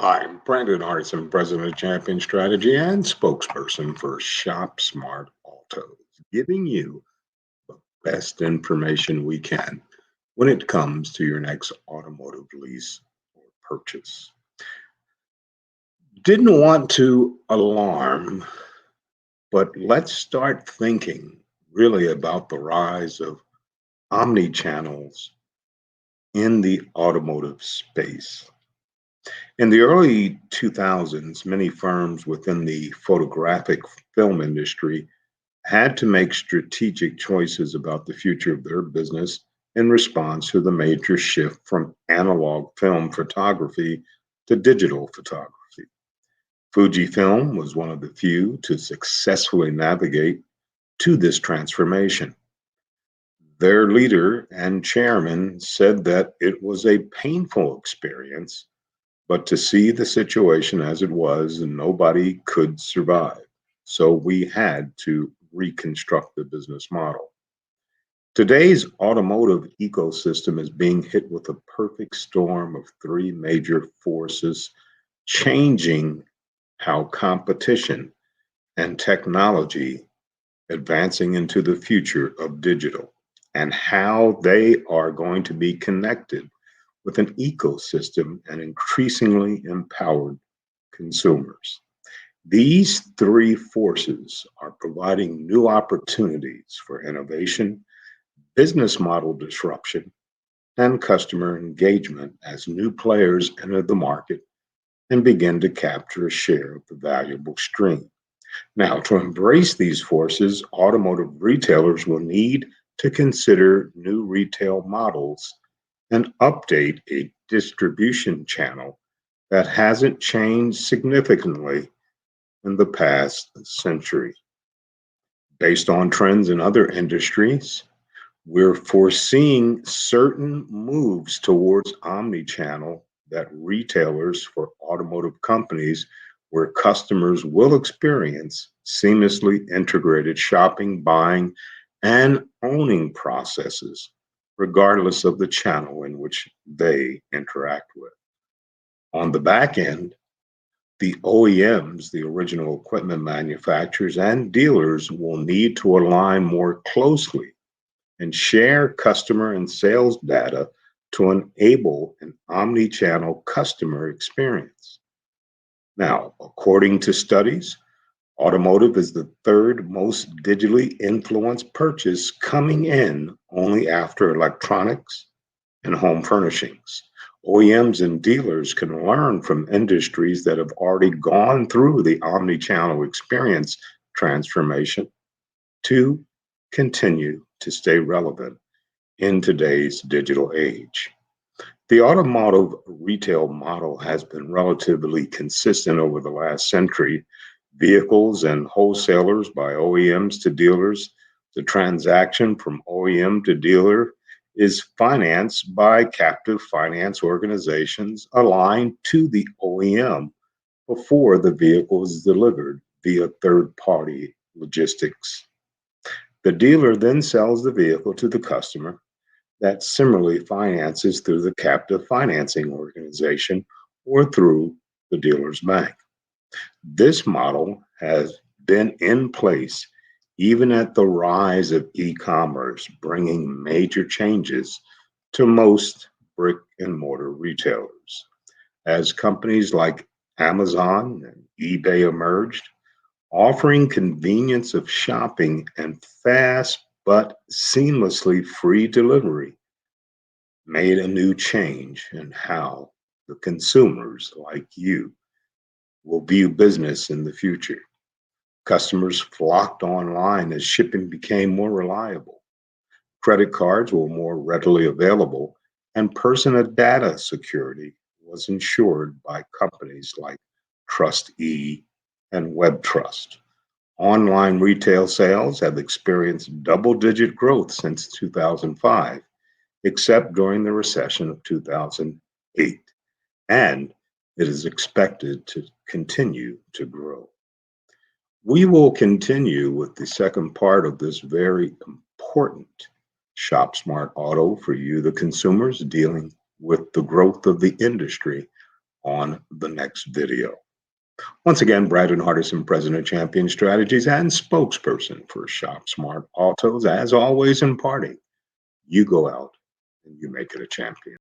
Hi, I'm Brandon Hartson, President of Champion Strategy and spokesperson for ShopSmart Autos, giving you the best information we can when it comes to your next automotive lease or purchase. Didn't want to alarm, but let's start thinking really about the rise of omni channels in the automotive space. In the early 2000s, many firms within the photographic film industry had to make strategic choices about the future of their business in response to the major shift from analog film photography to digital photography. Fujifilm was one of the few to successfully navigate to this transformation. Their leader and chairman said that it was a painful experience, but to see the situation as it was, nobody could survive. So we had to reconstruct the business model. Today's automotive ecosystem is being hit with a perfect storm of three major forces changing how competition and technology advancing into the future of digital and how they are going to be connected with an ecosystem and increasingly empowered consumers. These three forces are providing new opportunities for innovation, business model disruption, and customer engagement as new players enter the market and begin to capture a share of the valuable stream. Now, to embrace these forces, automotive retailers will need to consider new retail models and update a distribution channel that hasn't changed significantly in the past century. Based on trends in other industries, we're foreseeing certain moves towards omni-channel that retailers for automotive companies where customers will experience seamlessly integrated shopping, buying, and owning processes, regardless of the channel in which they interact with. On the back end, the OEMs, the original equipment manufacturers, and dealers will need to align more closely and share customer and sales data to enable an omni-channel customer experience. Now, according to studies, automotive is the third most digitally influenced purchase, coming in only after electronics and home furnishings. OEMs and dealers can learn from industries that have already gone through the omni-channel experience transformation to continue to stay relevant in today's digital age. The automotive retail model has been relatively consistent over the last century. Vehicles and wholesalers by OEMs to dealers. The transaction from OEM to dealer is financed by captive finance organizations aligned to the OEM before the vehicle is delivered via third-party logistics. The dealer then sells the vehicle to the customer that similarly finances through the captive financing organization or through the dealer's bank. This model has been in place even at the rise of e-commerce, bringing major changes to most brick and mortar retailers. As companies like Amazon and eBay emerged, offering convenience of shopping and fast but seamlessly free delivery made a new change in how the consumers like you will view business in the future. Customers flocked online as shipping became more reliable. Credit cards were more readily available, and personal data security was ensured by companies like TrustE and WebTrust. Online retail sales have experienced double-digit growth since 2005, except during the recession of 2008, and it is expected to continue to grow. We will continue with the second part of this very important Shop Smart Auto for you, the consumers, dealing with the growth of the industry on the next video. Once again, Brandon Hardison, President of Champion Strategies and spokesperson for ShopSmart Autos. As always in parting, you go out and you make it a champion.